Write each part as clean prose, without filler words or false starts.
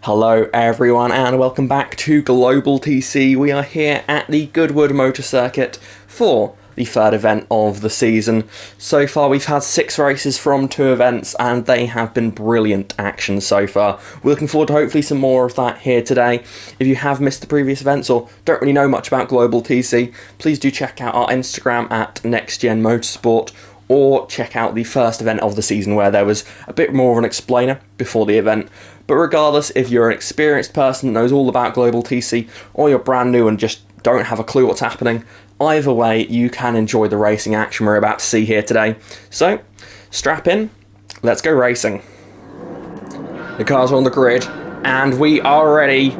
Hello everyone and welcome back to Global TC. We are here at the Goodwood Motor Circuit for the third event of the season. So far we've had 6 races from 2 events and they have been brilliant action so far. We're looking forward to hopefully some more of that here today. If you have missed the previous events or don't really know much about Global TC, please do check out our Instagram at NextGen Motorsport, or check out the first event of the season where there was a bit more of an explainer before the event. But regardless, if you're an experienced person that knows all about Global TC, or you're brand new and just don't have a clue what's happening, either way you can enjoy the racing action we're about to see here today. So, strap in, let's go racing. The cars are on the grid, and we are ready.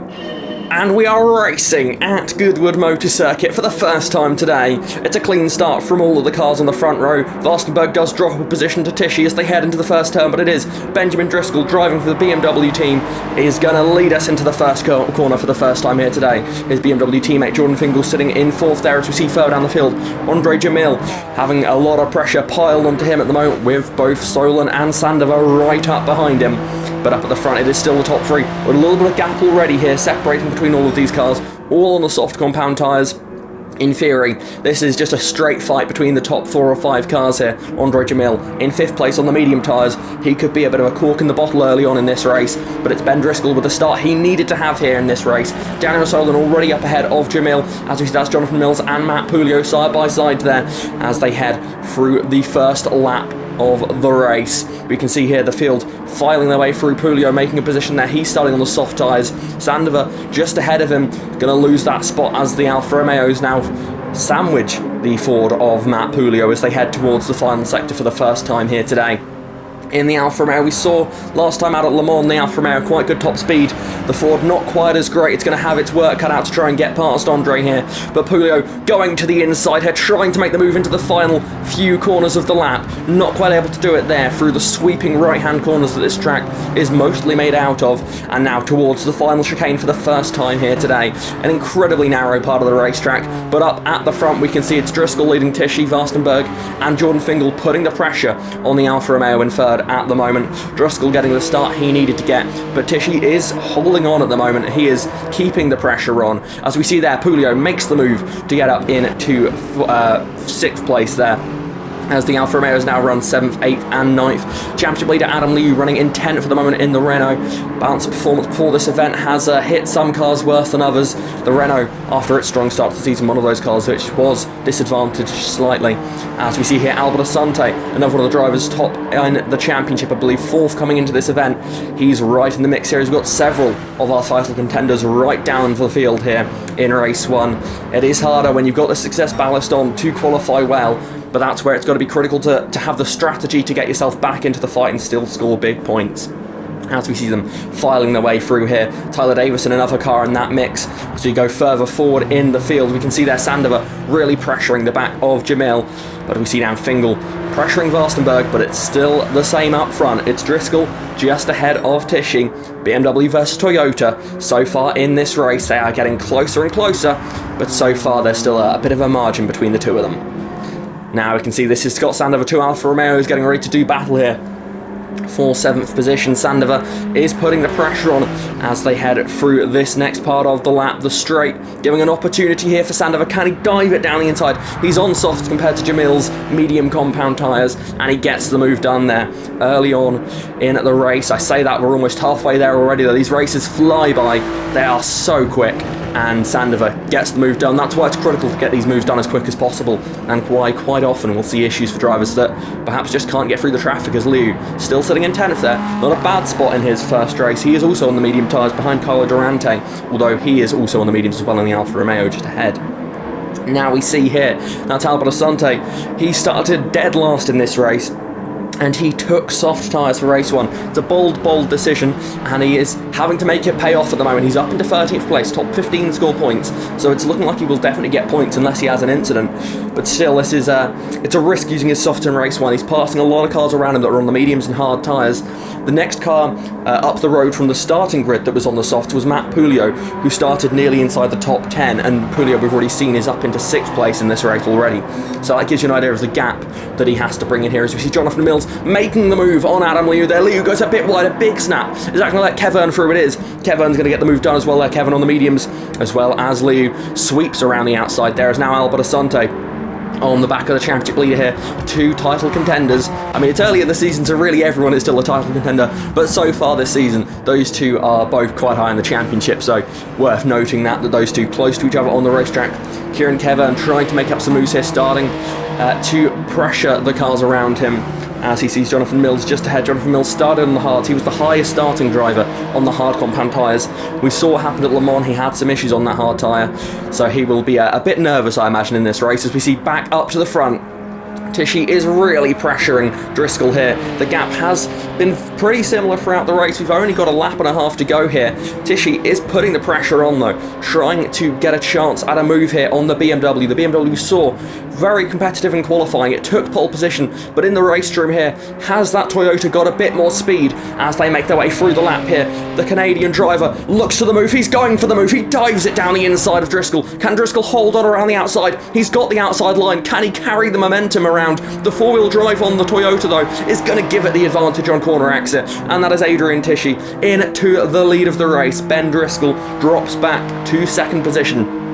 And we are racing at Goodwood Motor Circuit for the first time today. It's a clean start from all of the cars on the front row. Vastenberg does drop a position to Tishy as they head into the first turn, but it is Benjamin Driscoll driving for the BMW team is going to lead us into the first corner for the first time here today. His BMW teammate Jordan Fingal sitting in 4th there as we see further down the field. Andre Jamil having a lot of pressure piled onto him at the moment with both Solon and Sandover right up behind him. But up at the front it is still the top 3 with a little bit of gap already here separating between all of these cars, all on the soft compound tyres. In theory, this is just a straight fight between the top 4 or 5 cars here. Andre Jamil in 5th place on the medium tyres. He could be a bit of a cork in the bottle early on in this race, but it's Ben Driscoll with the start he needed to have here in this race. Daniel Solon already up ahead of Jamil, as we see that's Jonathan Mills and Matt Pulio side by side there as they head through the first lap of the race. We can see here the field filing their way through. Pulio making a position there. He's starting on the soft tyres. Sandover just ahead of him, going to lose that spot as the Alfa Romeos now sandwich the Ford of Matt Pulio as they head towards the final sector for the first time here today. In the Alfa Romeo we saw last time out at Le Mans, the Alfa Romeo quite good top speed. The Ford not quite as great. It's going to have its work cut out to try and get past Andre here. But Pulio going to the inside here, trying to make the move into the final few corners of the lap. Not quite able to do it there through the sweeping right-hand corners that this track is mostly made out of. And now towards the final chicane for the first time here today. An incredibly narrow part of the racetrack. But up at the front we can see it's Driscoll leading Tishy, Vastenberg and Jordan Fingal putting the pressure on the Alfa Romeo in third at the moment. Driscoll getting the start he needed to get, but Tishy is holding on at the moment. He is keeping the pressure on. As we see there, Pulio makes the move to get up into 6th place there, as the Alfa Romeos now run 7th, 8th and 9th. Championship leader Adam Liu running in 10th for the moment in the Renault. Balanced performance before this event has hit some cars worse than others. The Renault, after its strong start to the season, one of those cars which was disadvantaged slightly. As we see here, Albert Asante, another one of the drivers top in the championship, I believe 4th coming into this event. He's right in the mix here. He's got several of our title contenders right down the field here in race 1. It is harder when you've got the success ballast on to qualify well, but that's where it's got to be critical to have the strategy to get yourself back into the fight and still score big points. As we see them filing their way through here, Tyler Davis in another car in that mix. As we go further forward in the field, we can see there Sandover really pressuring the back of Jamil, but we see now Fingal pressuring Vastenberg, but it's still the same up front. It's Driscoll just ahead of Tishy. BMW versus Toyota. So far in this race they are getting closer and closer, but so far there's still a bit of a margin between the two of them. Now we can see this is Scott Sandover, 2 Alfa Romeos getting ready to do battle here for 7th position. Sandover is putting the pressure on as they head through this next part of the lap, the straight, giving an opportunity here for Sandover. Can he dive it down the inside? He's on soft compared to Jamil's medium compound tyres, and he gets the move done there early on in the race. I say that we're almost halfway there already though. These races fly by, they are so quick, and Sandover gets the move done. That's why it's critical to get these moves done as quick as possible, and why quite often we'll see issues for drivers that perhaps just can't get through the traffic, as Liu still sitting in 10th there. Not a bad spot in his first race. He is also on the medium tyres behind Carlo Durante, although he is also on the mediums as well in the Alfa Romeo just ahead. Now we see here, that's Albert Asante. He started dead last in this race, and he took soft tyres for race 1. It's a bold decision, and he is having to make it pay off at the moment. He's up into 13th place, top 15 score points, so it's looking like he will definitely get points unless he has an incident. But still, this is it's a risk using his soft in race 1. He's passing a lot of cars around him that are on the mediums and hard tyres. The next car up the road from the starting grid that was on the softs was Matt Pulio, who started nearly inside the top 10, and Pulio, we've already seen, is up into 6th place in this race already. So that gives you an idea of the gap that he has to bring in here. As we see Jonathan Mills Mills making the move on Adam Liu there. Liu goes a bit wide, a big snap. Is that going to let Kevern through? It is. Kevern's going to get the move done as well there. Kevern on the mediums, as well as Liu sweeps around the outside. There is now Albert Asante on the back of the championship leader here. Two title contenders. I mean, it's early in the season, so really everyone is still a title contender, but so far this season, those two are both quite high in the championship, so worth noting that those two close to each other on the racetrack. Kieran Kevern trying to make up some moves here, starting to pressure the cars around him as he sees Jonathan Mills just ahead. Jonathan Mills started on the hards. He was the highest starting driver on the hard compound tyres. We saw what happened at Le Mans. He had some issues on that hard tyre, so he will be a bit nervous, I imagine, in this race. As we see back up to the front, Tishy is really pressuring Driscoll here. The gap has been pretty similar throughout the race. We've only got a lap and a half to go here. Tishy is putting the pressure on though, trying to get a chance at a move here on the BMW. The BMW we saw very competitive in qualifying. It took pole position, but in the race stream here, has that Toyota got a bit more speed as they make their way through the lap here? The Canadian driver looks to the move. He's going for the move. He dives it down the inside of Driscoll. Can Driscoll hold on around the outside? He's got the outside line. Can he carry the momentum around? The four-wheel drive on the Toyota, though, is going to give it the advantage on corner exit, and that is Adrian Tishy into the lead of the race. Ben Driscoll drops back to second position.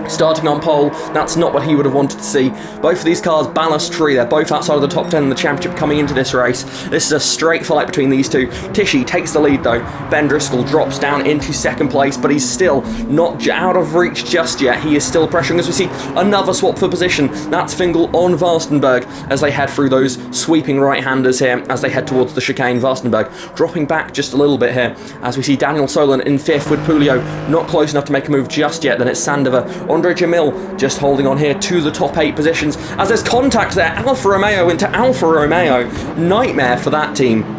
Starting on pole, that's not what he would have wanted to see. Both of these cars ballast free. They're both outside of the top 10 in the championship coming into this race. This is a straight fight between these two. Tishy takes the lead though. Ben Driscoll drops down into second place, but he's still not out of reach just yet. He is still pressuring as we see another swap for position. That's Fingal on Vastenberg as they head through those sweeping right-handers here as they head towards the chicane. Vastenberg dropping back just a little bit here as we see Daniel Solon in fifth with Pulio not close enough to make a move just yet. Then it's Sandover. Andre Jamil just holding on here to the top 8 positions as there's contact there. Alfa Romeo into Alfa Romeo. Nightmare for that team.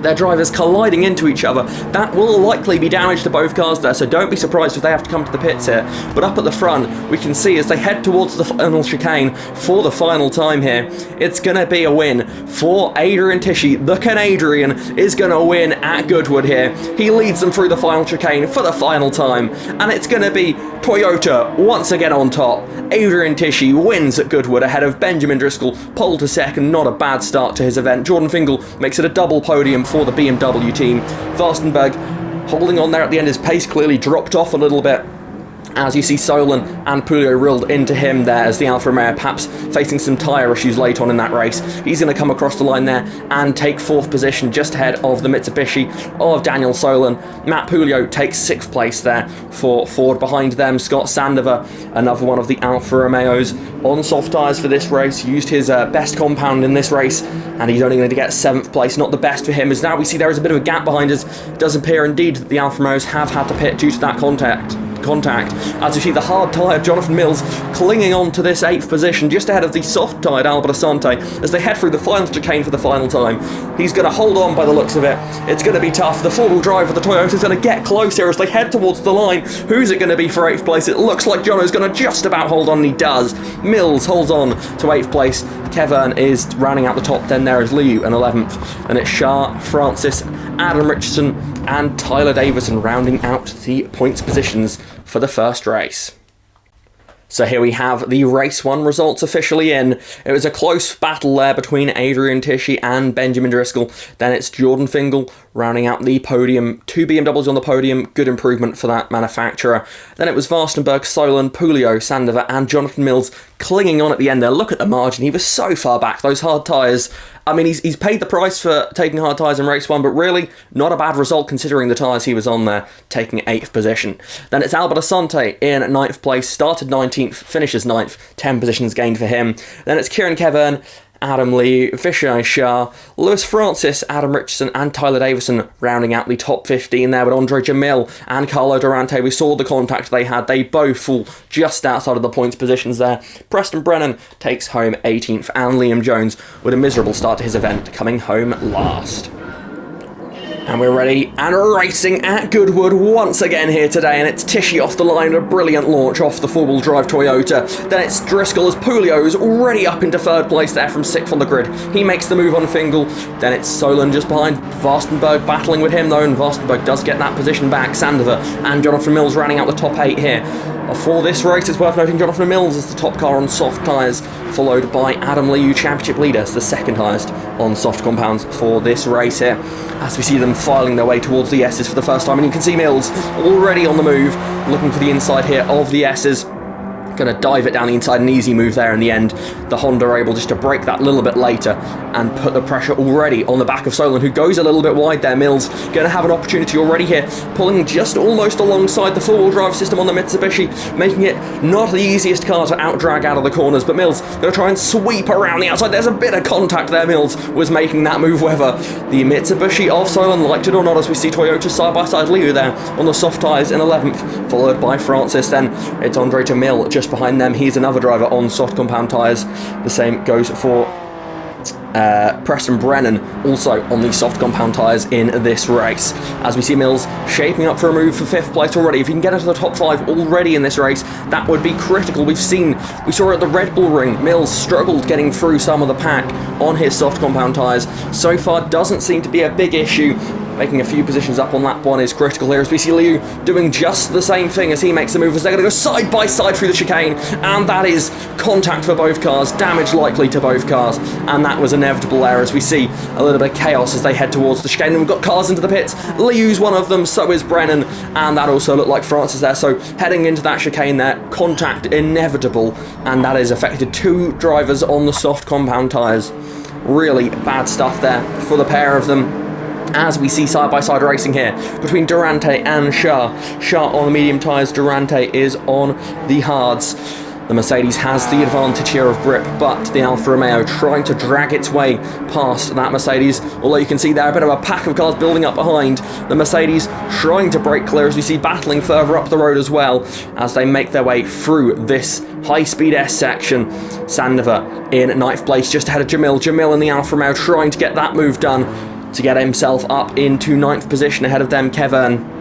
Their drivers colliding into each other. That will likely be damage to both cars there, so don't be surprised if they have to come to the pits here. But up at the front, we can see as they head towards the final chicane for the final time here, it's going to be a win for Adrian Tishy. The Canadian is going to win at Goodwood here. He leads them through the final chicane for the final time, and it's going to be Toyota once again on top. Adrian Tishy wins at Goodwood ahead of Benjamin Driscoll, pole to second. Not a bad start to his event. Jordan Fingal makes it a double podium for the BMW team. Vastenberg holding on there at the end. His pace clearly dropped off a little bit as you see Solon and Pulio rilled into him there as the Alfa Romeo perhaps facing some tyre issues late on in that race. He's going to come across the line there and take fourth position just ahead of the Mitsubishi of Daniel Solon. Matt Pulio takes sixth place there for Ford. Behind them, Scott Sandover, another one of the Alfa Romeos on soft tyres for this race, used his best compound in this race, and he's only going to get seventh place. Not the best for him, as now we see there is a bit of a gap behind us. It does appear indeed that the Alfa Romeos have had to pit due to that contact as you see the hard tyred Jonathan Mills clinging on to this 8th position just ahead of the soft tyred Albert Asante as they head through the final chicane for the final time. He's going to hold on by the looks of it. It's going to be tough. The four-wheel drive of the Toyota is going to get close here as they head towards the line. Who's it going to be for 8th place? It looks like Jono's going to just about hold on, and he does. Mills holds on to 8th place. Kevern is rounding out the top 10 there as Liu in 11th, and it's Shah, Francis, Adam Richardson and Tyler Davison rounding out the points positions for the first race. So here we have the race 1 results officially in. It was a close battle there between Adrian Tishy and Benjamin Driscoll. Then it's Jordan Fingal rounding out the podium. 2 BMWs on the podium, good improvement for that manufacturer. Then it was Vastenberg, Solon, Pulio, Sandover and Jonathan Mills clinging on at the end there. Look at the margin, he was so far back. Those hard tyres, I mean, he's paid the price for taking hard tyres in race 1, but really not a bad result considering the tyres he was on there, taking 8th position. Then it's Albert Asante in 9th place, started 19th, finishes 9th, 10 positions gained for him. Then it's Kieran Kevern, Adam Lee, Vishai Shah, Lewis Francis, Adam Richardson and Tyler Davison rounding out the top 15 there with Andre Jamil and Carlo Durante. We saw the contact they had. They both fall just outside of the points positions there. Preston Brennan takes home 18th and Liam Jones with a miserable start to his event coming home last. And we're ready And racing at Goodwood once again here today, and it's Tishy off the line, a brilliant launch off the four-wheel drive Toyota. Then it's Driscoll as Pulio's already up into third place there from 6th on the grid. He makes the move on Fingal. Then it's Solon just behind, Vastenberg battling with him though, and Vastenberg does get that position back. Sandover and Jonathan Mills rounding out the top 8 here. For this race, it's worth noting Jonathan Mills is the top car on soft tyres, followed by Adam Liu, championship leader, as the second highest on soft compounds for this race here. As we see them filing their way towards the S's for the first time, and you can see Mills already on the move, looking for the inside here of the S's. Going to dive it down the inside, an easy move there in the end. The Honda are able just to break that a little bit later and put the pressure already on the back of Solon, who goes a little bit wide there. Mills going to have an opportunity already here, pulling just almost alongside the four-wheel drive system on the Mitsubishi, making it not the easiest car to out-drag out of the corners, but Mills going to try and sweep around the outside. There's a bit of contact there. Mills was making that move, whether the Mitsubishi of Solon liked it or not, as we see Toyota side-by-side Liu there on the soft tyres in 11th, followed by Francis. Then it's Andre Jamil just behind them. He's another driver on soft compound tyres. The same goes for Preston Brennan, also on the soft compound tyres in this race. As we see Mills shaping up for a move for 5th place already. If he can get into the top 5 already in this race, that would be critical. We saw at the Red Bull Ring, Mills struggled getting through some of the pack on his soft compound tyres. So far, doesn't seem to be a big issue. Making a few positions up on lap 1 is critical here, as we see Liu doing just the same thing as he makes the move, as they're going to go side by side through the chicane, and that is contact for both cars, damage likely to both cars, and that was inevitable there, as we see a little bit of chaos as they head towards the chicane. And we've got cars into the pits. Liu's one of them, so is Brennan, and that also looked like Francis there. So heading into that chicane there, contact inevitable, and that has affected 2 drivers on the soft compound tyres. Really bad stuff there for the pair of them. As we see side-by-side racing here between Durante and Shah. Shah on the medium tyres, Durante is on the hards. The Mercedes has the advantage here of grip, but the Alfa Romeo trying to drag its way past that Mercedes. Although you can see there a bit of a pack of cars building up behind. The Mercedes trying to break clear, as we see battling further up the road as well, as they make their way through this high-speed S section. Sandover in 9th place, just ahead of Jamil. Jamil in the Alfa Romeo trying to get that move done to get himself up into 9th position ahead of them. Kevin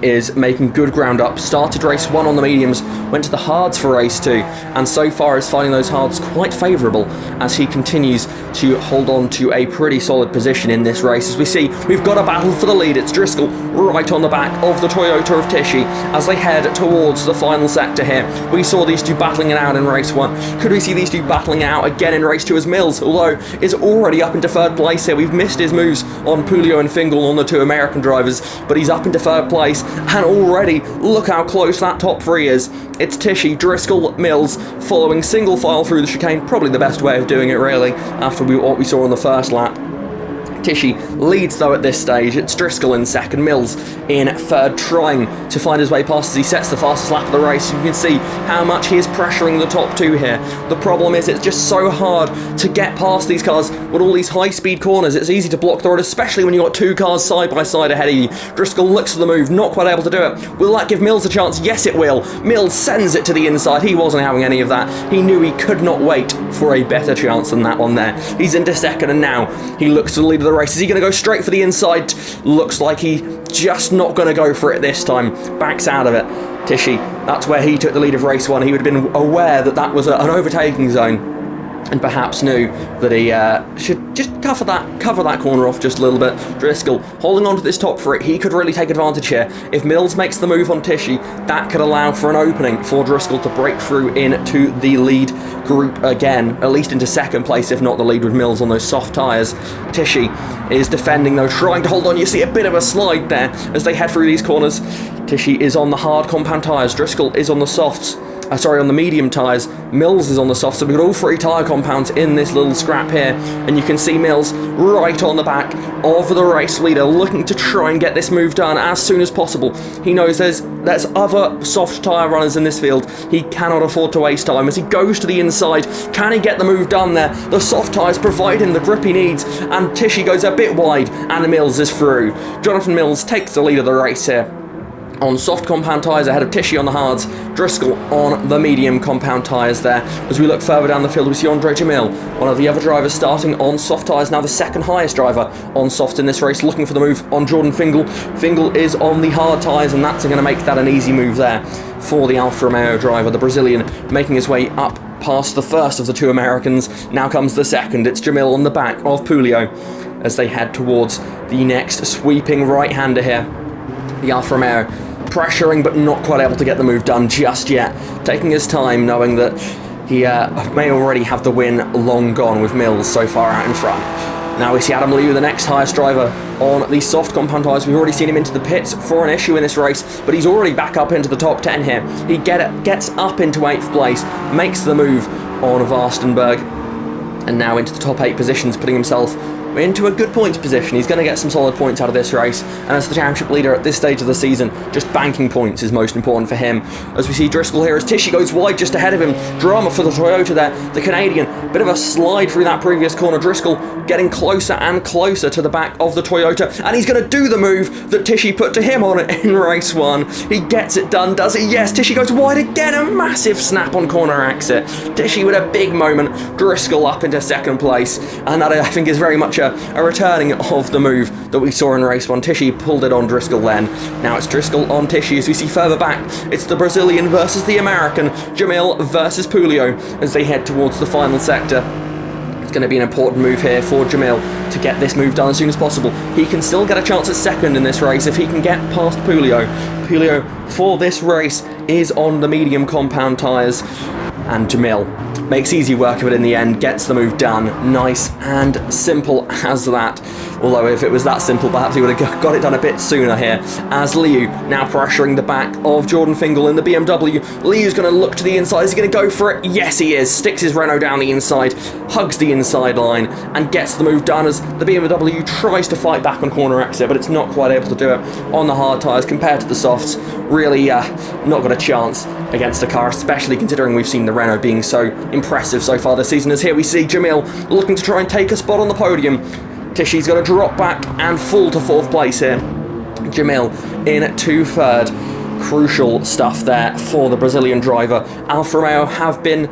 is making good ground up. Started race 1 on the mediums, went to the hards for race 2, and so far is finding those hards quite favourable as he continues to hold on to a pretty solid position in this race. As we see, we've got a battle for the lead. It's Driscoll right on the back of the Toyota of Tishy as they head towards the final sector here. We saw these two battling it out in race 1. Could we see these two battling it out again in race 2 as Mills, although is already up into 3rd place here. We've missed his moves on Pulio and Fingal on the 2 American drivers, but he's up into 3rd place. And already, look how close that top 3 is. It's Tishy, Driscoll, Mills, following single file through the chicane. Probably the best way of doing it, really, after what we saw on the first lap. Tishy leads though at this stage. It's Driscoll in 2nd, Mills in 3rd, trying to find his way past as he sets the fastest lap of the race. You can see how much he is pressuring the top 2 here. The problem is it's just so hard to get past these cars with all these high-speed corners. It's easy to block the road, especially when you've got 2 cars side by side ahead of you. Driscoll looks for the move, not quite able to do it. Will that give Mills a chance? Yes, it will. Mills sends it to the inside. He wasn't having any of that. He knew he could not wait for a better chance than that one there. He's into 2nd, and now he looks to the lead of the race. Is he going to go straight for the inside? Looks like he just not going to go for it this time. Backs out of it. Tishy, that's where he took the lead of race 1. He would have been aware that that was an overtaking zone, and perhaps knew that he should just cover that corner off just a little bit. Driscoll holding on to this top 3. He could really take advantage here. If Mills makes the move on Tishy, that could allow for an opening for Driscoll to break through into the lead group again, at least into 2nd place, if not the lead with Mills on those soft tyres. Tishy is defending though, trying to hold on. You see a bit of a slide there as they head through these corners. Tishy is on the hard compound tyres. Driscoll is on the softs. On the medium tyres. Mills is on the soft, so we've got all 3 tyre compounds in this little scrap here, and you can see Mills right on the back of the race leader, looking to try and get this move done as soon as possible. He knows there's other soft tyre runners in this field. He cannot afford to waste time as he goes to the inside. Can he get the move done there? The soft tyres provide him the grip he needs, and Tishy goes a bit wide, and Mills is through. Jonathan Mills takes the lead of the race here. on soft compound tyres ahead of Tichy on the hards, Driscoll on the medium compound tyres there. As we look further down the field, we see Andre Jamil, one of the other drivers, starting on soft tyres, now the second highest driver on soft in this race, looking for the move on Jordan Fingal. Fingal is on the hard tyres, and that's going to make that an easy move there for the Alfa Romeo driver, the Brazilian, making his way up past the first of the two Americans. Now comes the second. It's Jamil on the back of Pulio as they head towards the next sweeping right-hander here. The Alfa Romeo pressuring but not quite able to get the move done just yet, taking his time, knowing that he may already have the win long gone with Mills so far out in front. Now we see Adam Liu, the next highest driver on the soft compound tyres. We've already seen him into the pits for an issue in this race, but he's already back up into the top 10 here. He gets up into 8th place, makes the move on Vastenberg, and now into the top 8 positions, putting himself into a good points position. He's going to get some solid points out of this race, and as the championship leader at this stage of the season, just banking points is most important for him. As we see Driscoll here as Tichy goes wide just ahead of him. Drama for the Toyota there, the Canadian. Bit of a slide through that previous corner. Driscoll getting closer and closer to the back of the Toyota, and he's going to do the move that Tichy put to him on it in race 1. He gets it done, does he? Yes, Tichy goes wide again, a massive snap on corner exit. Tichy with a big moment, Driscoll up into 2nd place, and that I think is very much a returning of the move that we saw in race 1. Tichy pulled it on Driscoll then. Now it's Driscoll on Tichy as we see further back. It's the Brazilian versus the American, Jamil versus Pulio as they head towards the final sector. It's going to be an important move here for Jamil to get this move done as soon as possible. He can still get a chance at 2nd in this race if he can get past Pulio. Pulio for this race is on the medium compound tyres, and Jamil makes easy work of it in the end, gets the move done. Nice and simple as that. Although if it was that simple, perhaps he would have got it done a bit sooner here. As Liu now pressuring the back of Jordan Fingal in the BMW. Liu's going to look to the inside. Is he going to go for it? Yes, he is. Sticks his Renault down the inside, hugs the inside line, and gets the move done as the BMW tries to fight back on corner exit, but it's not quite able to do it on the hard tyres compared to the softs. Really not got a chance against a car, especially considering we've seen the Renault being so impressive so far this season. As here we see Jamil looking to try and take a spot on the podium. Tishy's going to drop back and fall to 4th place here. Jamil in to 3rd. Crucial stuff there for the Brazilian driver. Alfa Romeo have been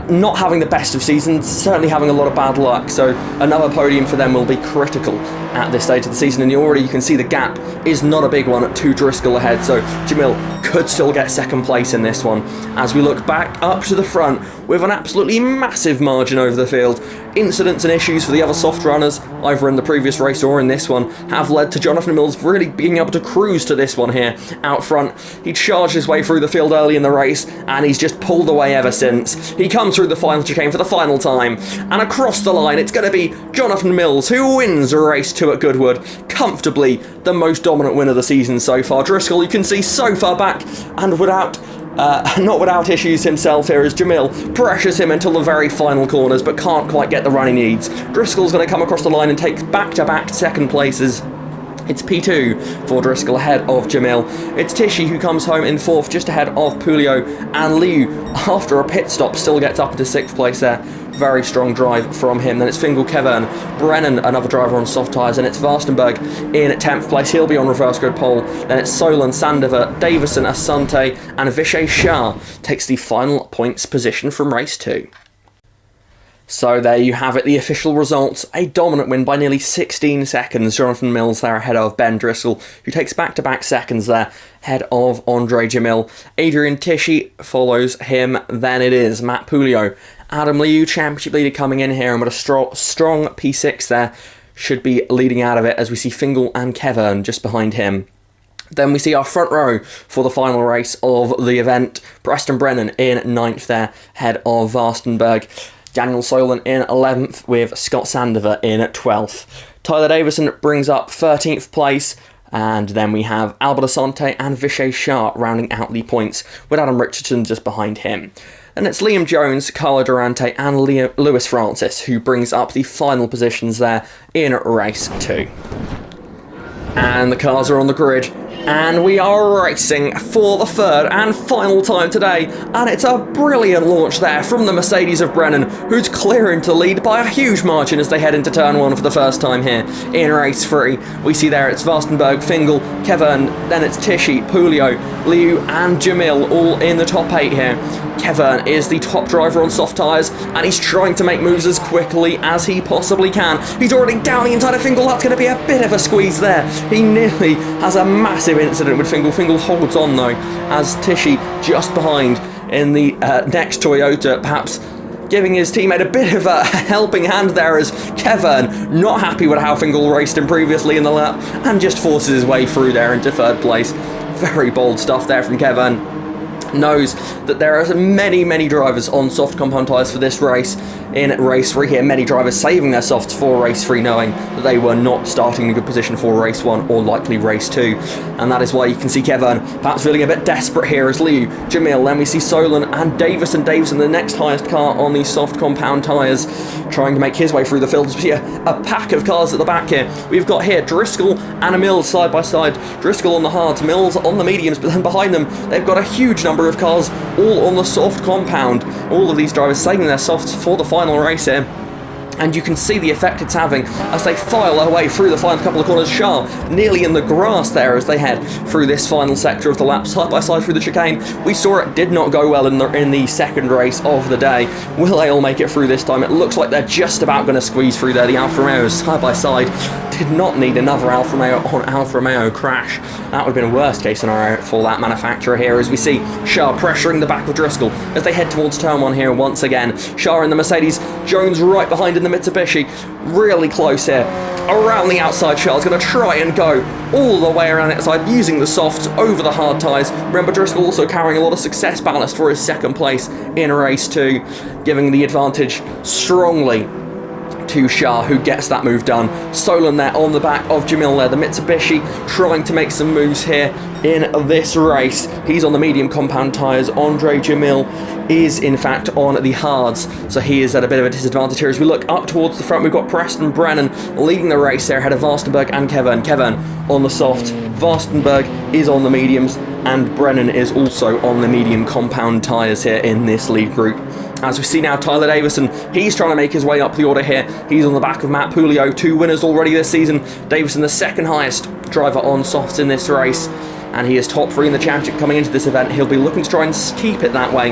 not having the best of seasons, certainly having a lot of bad luck, so another podium for them will be critical at this stage of the season, and you can see the gap is not a big one to Driscoll ahead, so Jamil could still get 2nd place in this one. As we look back up to the front with an absolutely massive margin over the field, incidents and issues for the other soft runners, either in the previous race or in this one, have led to Jonathan Mills really being able to cruise to this one here out front. He charged his way through the field early in the race, and he's just pulled away ever since. He comes through the final chicane for the final time, and across the line it's going to be Jonathan Mills who wins race 2 at Goodwood, comfortably the most dominant win of the season so far. Driscoll, you can see, so far back, and not without issues himself here as Jamil pressures him until the very final corners but can't quite get the run he needs. Driscoll's going to come across the line and take back-to-back 2nd places. It's P2 for Driscoll ahead of Jamil. It's Tichy who comes home in 4th, just ahead of Pulio, and Liu, after a pit stop, still gets up into 6th place there. Very strong drive from him. Then it's Fingal Kevern, Brennan, another driver on soft tyres, and it's Vastenberg in 10th place. He'll be on reverse grid pole. Then it's Solon, Sandover, Davison, Asante, and Vishay Shah takes the final points position from race 2. So there you have it, the official results. A dominant win by nearly 16 seconds. Jonathan Mills there ahead of Ben Driscoll, who takes back-to-back seconds there, ahead of Andre Jamil. Adrian Tichy follows him. Then it is Matt Pulio. Adam Liu, championship leader, coming in here, and with a strong P6 there, should be leading out of it, as we see Fingal and Kevern just behind him. Then we see our front row for the final race of the event. Preston Brennan in 9th there, ahead of Vastenberg. Daniel Solon in 11th with Scott Sandover in 12th. Tyler Davison brings up 13th place, and then we have Albert Asante and Vishay Shah rounding out the points, with Adam Richardson just behind him. And it's Liam Jones, Carlo Durante and Lewis Francis who brings up the final positions there in race 2. And the cars are on the grid And we are racing for the third and final time today, and it's a brilliant launch there from the Mercedes of Brennan, who's clearing to lead by a huge margin as they head into turn 1 for the first time here in race 3. We see there it's Vastenberg, Fingal, Kevin, then it's Tishy, Pulio, Liu and Jamil all in the top 8 here. Kevin is the top driver on soft tyres, and he's trying to make moves as quickly as he possibly can. He's already down the inside of Fingal. That's going to be a bit of a squeeze there. He nearly has a massive incident with Fingal. Fingal holds on though, as Tishy just behind in the next Toyota, perhaps giving his teammate a bit of a helping hand there, as Kevin, not happy with how Fingal raced him previously in the lap, and just forces his way through there into third place. Very bold stuff there from Kevin. Knows that there are many drivers on soft compound tyres for this race in race 3 here. Many drivers saving their softs for race 3, knowing that they were not starting in a good position for race 1 or likely race 2. And that is why you can see Kevin perhaps feeling a bit desperate here as Liu, Jamil, then we see Solon and Davison, the next highest car on these soft compound tyres, trying to make his way through the field. We see a pack of cars at the back here. We've got here Driscoll and a Mills side by side. Driscoll on the hards, Mills on the mediums, but then behind them they've got a huge number of cars all on the soft compound. All of these drivers saving their softs for the final race here. And you can see the effect it's having as they file their way through the final couple of corners. Shah nearly in the grass there as they head through this final sector of the lap, side by side through the chicane. We saw it did not go well in the second race of the day. Will they all make it through this time? It looks like they're just about going to squeeze through there. The Alfa Romeos side by side did not need another Alfa Romeo on Alfa Romeo crash. That would have been a worst case scenario for that manufacturer here, as we see Shah pressuring the back of Driscoll as they head towards turn 1 here once again. Shah in the Mercedes, Jones right behind in the Mitsubishi, really close here. Around the outside, Shah's going to try and go all the way around the outside using the softs over the hard tyres. Remember, Driscoll also carrying a lot of success ballast for his second place in race 2, giving the advantage strongly to Shah, who gets that move done. Solon there on the back of Jamil there, the Mitsubishi, trying to make some moves here in this race. He's on the medium compound tyres. Andre Jamil is in fact on the hards, so he is at a bit of a disadvantage here. As we look up towards the front, we've got Preston Brennan leading the race there ahead of Vastenberg and Kevin. Kevin on the soft, Vastenberg is on the mediums, and Brennan is also on the medium compound tyres here in this lead group. As we see now, Tyler Davison, he's trying to make his way up the order here. He's on the back of Matt Pulio, 2 winners already this season. Davison, the second highest driver on softs in this race, and he is top 3 in the championship coming into this event. He'll be looking to try and keep it that way,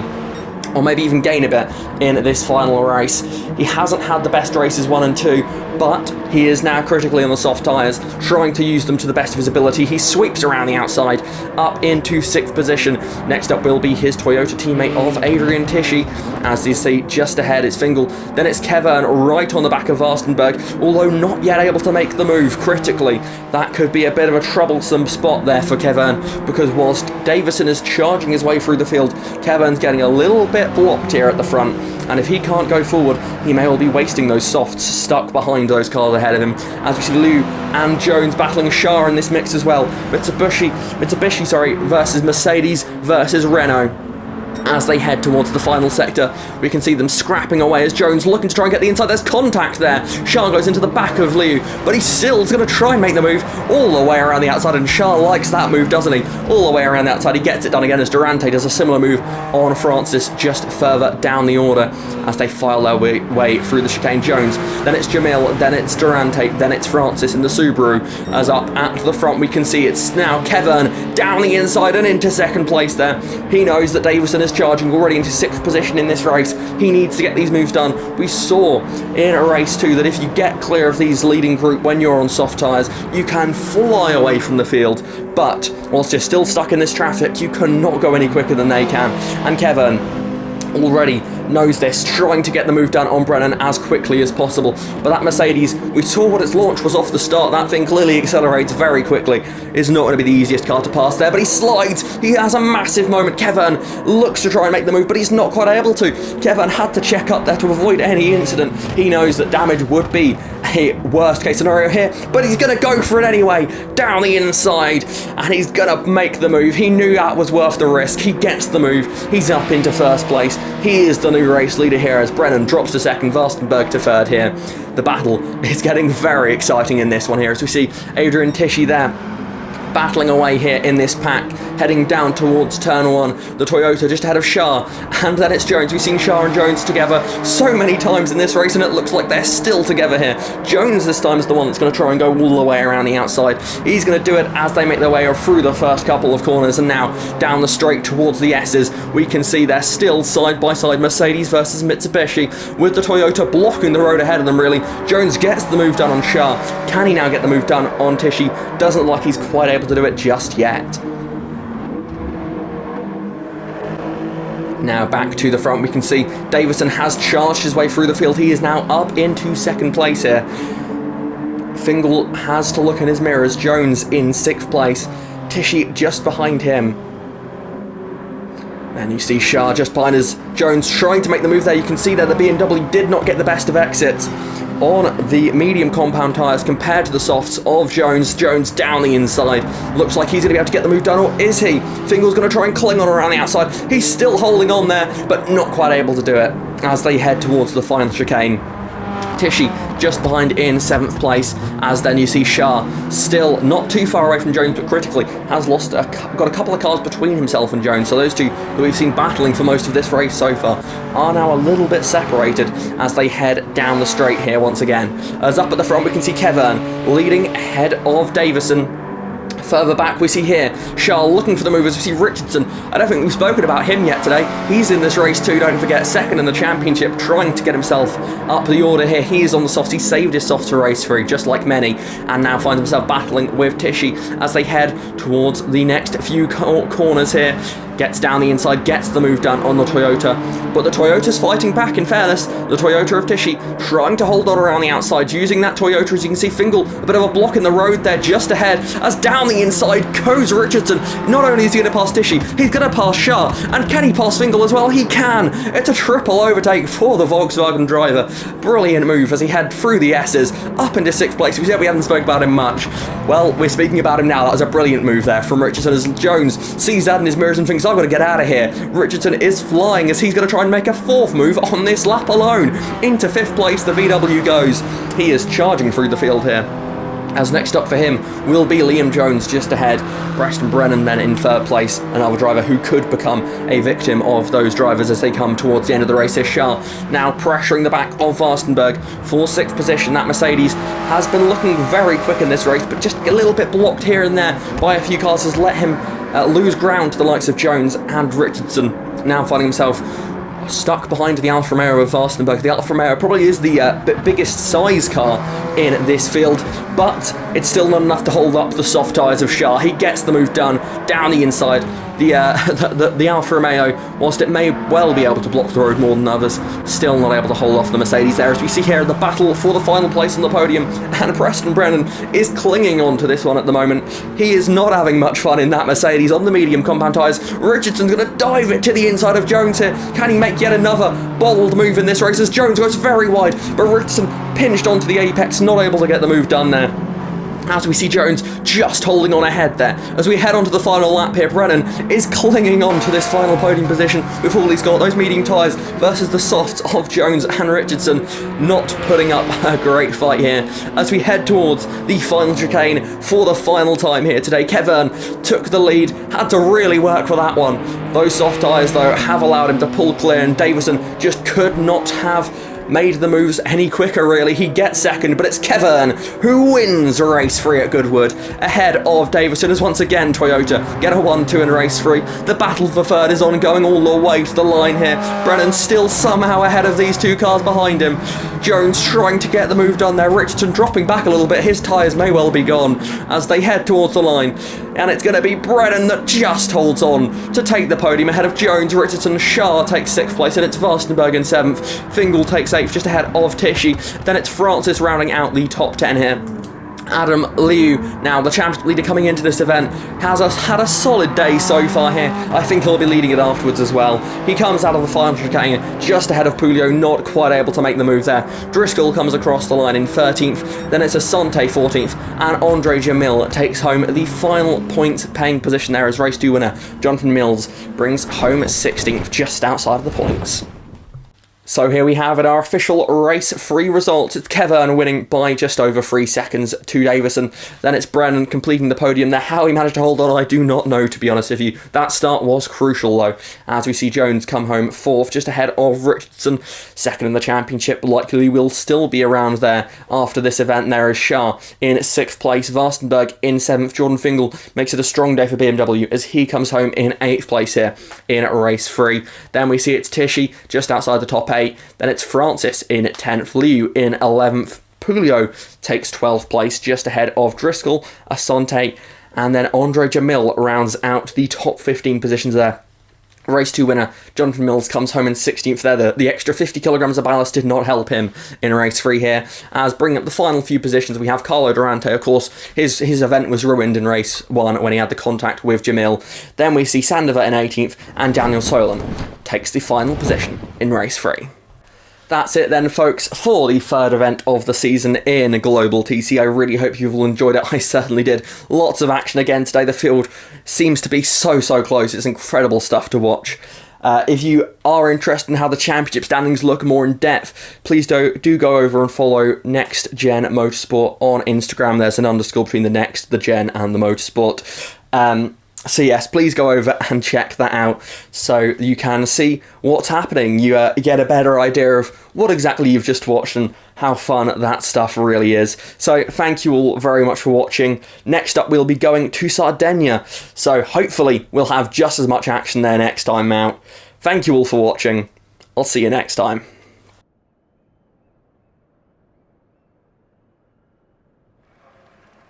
or maybe even gain a bit in this final race. He hasn't had the best races 1 and 2, but he is now critically on the soft tyres, trying to use them to the best of his ability. He sweeps around the outside, up into 6th position. Next up will be his Toyota teammate of Adrian Tishy. As you see, just ahead is Fingal, then it's Kevin right on the back of Vastenberg, although not yet able to make the move critically. That could be a bit of a troublesome spot there for Kevin, because whilst Davison is charging his way through the field, Kevin's getting a little bit blocked here at the front, and if he can't go forward, he may well be wasting those softs stuck behind those cars ahead of him. As we see Liu and Jones battling Shah in this mix as well. Mitsubishi versus Mercedes versus Renault. As they head towards the final sector, we can see them scrapping away as Jones looking to try and get the inside. There's contact there. Shah goes into the back of Liu, but he still is going to try and make the move all the way around the outside, and Shah likes that move, doesn't he? All the way around the outside. He gets it done again as Durante does a similar move on Francis just further down the order as they file their way through the chicane. Jones, then it's Jamil, then it's Durante, then it's Francis in the Subaru. As up at the front we can see it's now Kevin down the inside and into 2nd place there. He knows that Davison is charging already into 6th position in this race. He needs to get these moves done. We saw in race 2 that if you get clear of these leading group when you're on soft tyres, you can fly away from the field, but whilst you're still stuck in this traffic, you cannot go any quicker than they can. And Kevin already knows this, trying to get the move done on Brennan as quickly as possible. But that Mercedes, we saw what its launch was off the start. That thing clearly accelerates very quickly. It's not going to be the easiest car to pass there, but he slides. He has a massive moment. Kevin looks to try and make the move, but he's not quite able to. Kevin had to check up there to avoid any incident. He knows that damage would be a worst case scenario here, but he's going to go for it anyway, down the inside, and he's going to make the move. He knew that was worth the risk. He gets the move. He's up into 1st place. He is the new race leader here as Brennan drops to 2nd, Vastenberg to 3rd here. The battle is getting very exciting in this one here as we see Adrian Tishy there battling away here in this pack, heading down towards turn 1. The Toyota just ahead of Shah, and then it's Jones. We've seen Shah and Jones together so many times in this race, and it looks like they're still together here. Jones this time is the one that's going to try and go all the way around the outside. He's going to do it as they make their way through the first couple of corners, and now down the straight towards the S's. We can see they're still side by side, Mercedes versus Mitsubishi, with the Toyota blocking the road ahead of them really. Jones gets the move done on Shah. Can he now get the move done on Tishy? Doesn't look like he's quite able to do it just yet. Now back to the front, we can see Davison has charged his way through the field. He is now up into second place here. Fingal has to look in his mirrors. Jones in 6th place. Tishy just behind him. And you see Shah just behind us. Jones trying to make the move there. You can see that the BMW did not get the best of exits on the medium compound tyres compared to the softs of Jones. Jones down the inside. Looks like he's going to be able to get the move done, or is he? Fingal's going to try and cling on around the outside. He's still holding on there, but not quite able to do it as they head towards the final chicane. Tishy just behind in 7th place, as then you see Shah still not too far away from Jones, but critically has got a couple of cars between himself and Jones. So those two that we've seen battling for most of this race so far are now a little bit separated as they head down the straight here once again. As up at the front we can see Kevin leading ahead of Davison. Further back we see here Shah looking for the movers. We see Richardson. I don't think we've spoken about him yet today. He's in this race too, don't forget, 2nd in the championship, trying to get himself up the order here. He is on the softs. He saved his softs for race 3, just like many, and now finds himself battling with Tishy as they head towards the next few corners here. Gets down the inside, gets the move done on the Toyota, but the Toyota's fighting back, in fairness. The Toyota of Tishy trying to hold on around the outside, using that Toyota. As you can see, Fingal, a bit of a block in the road there just ahead, as down the inside goes Richardson. Not only is he going to pass Tishy, he's going to pass Shah, and can he pass Fingal as well? He can! It's a triple overtake for the Volkswagen driver. Brilliant move as he head through the S's, up into 6th place. We said we haven't spoken about him much. Well, we're speaking about him now. That was a brilliant move there from Richardson as Jones sees that in his mirrors and thinks, I've got to get out of here. Richardson is flying as he's going to try and make a 4th move on this lap alone. Into 5th place the VW goes. He is charging through the field here. As next up for him will be Liam Jones just ahead. Preston Brennan then in 3rd place, another driver who could become a victim of those drivers as they come towards the end of the race. Here Shah now pressuring the back of Vastenberg for 6th position. That Mercedes has been looking very quick in this race, but just a little bit blocked here and there by a few cars has let him lose ground to the likes of Jones and Richardson. Now finding himself stuck behind the Alfa Romeo of Vastenberg. The Alfa Romeo probably is the biggest size car in this field, but it's still not enough to hold up the soft tyres of Shah. He gets the move done down the inside. The Alfa Romeo, whilst it may well be able to block the road more than others, still not able to hold off the Mercedes there, as we see here in the battle for the final place on the podium. And Preston Brennan is clinging on to this one at the moment. He is not having much fun in that Mercedes on the medium compound tyres. Richardson's going to dive it to the inside of Jones here. Can he make yet another bold move in this race as Jones goes very wide, but Richardson pinched onto the apex, not able to get the move done there. As we see Jones just holding on ahead there. As we head onto the final lap here, Brennan is clinging on to this final podium position with all he's got. Those medium tyres versus the softs of Jones and Richardson, not putting up a great fight here. As we head towards the final chicane for the final time here today, Kevin took the lead, had to really work for that one. Those soft tyres though have allowed him to pull clear, and Davison just could not have made the moves any quicker really. He gets 2nd, but it's Kevin who wins race 3 at Goodwood ahead of Davison, as once again Toyota get a 1-2 in race 3. The battle for 3rd is ongoing all the way to the line here. Brennan still somehow ahead of these 2 cars behind him. Jones trying to get the move done there. Richardson dropping back a little bit. His tyres may well be gone as they head towards the line, and it's going to be Brennan that just holds on to take the podium ahead of Jones. Richardson. Shah takes 6th place, and it's Vastenberg in 7th. Fingal takes 8th, just ahead of Tishy. Then it's Francis rounding out the top 10 here. Adam Liu, now the championship leader coming into this event, has had a solid day so far here. I think he'll be leading it afterwards as well. He comes out of the final chicane just ahead of Pulio, not quite able to make the move there. Driscoll comes across the line in 13th, then it's Asante 14th, and Andre Jamil takes home the final point-paying position there as race 2 winner. Jonathan Mills brings home 16th, just outside of the points. So here we have it, our official race 3 results. It's Kevin winning by just over 3 seconds to Davison. Then it's Brennan completing the podium there. How he managed to hold on, I do not know, to be honest with you. That start was crucial, though, as we see Jones come home 4th, just ahead of Richardson. 2nd in the championship, likely will still be around there after this event. There is Shah in 6th place. Varstenberg in 7th. Jordan Fingal makes it a strong day for BMW as he comes home in 8th place here in race 3. Then we see it's Tishy just outside the top 8. Then it's Francis in 10th, Liu in 11th, Pulio takes 12th place just ahead of Driscoll, Asante, and then Andre Jamil rounds out the top 15 positions there. Race 2 winner, Jonathan Mills, comes home in 16th there. The extra 50 kilograms of ballast did not help him in race 3 here. As bringing up the final few positions, we have Carlo Durante. Of course, his event was ruined in race 1 when he had the contact with Jamil. Then we see Sandover in 18th, and Daniel Solon takes the final position in race 3. That's it then, folks, for the 3rd event of the season in Global TC. I really hope you've all enjoyed it. I certainly did. Lots of action again today. The field seems to be so close. It's incredible stuff to watch. If you are interested in how the championship standings look more in depth, please do go over and follow Next Gen Motorsport on Instagram. There's an underscore between the Next, the Gen, and the Motorsport. So yes, please go over and check that out so you can see what's happening. You get a better idea of what exactly you've just watched and how fun that stuff really is. So thank you all very much for watching. Next up, we'll be going to Sardinia. So hopefully we'll have just as much action there next time out. Thank you all for watching. I'll see you next time.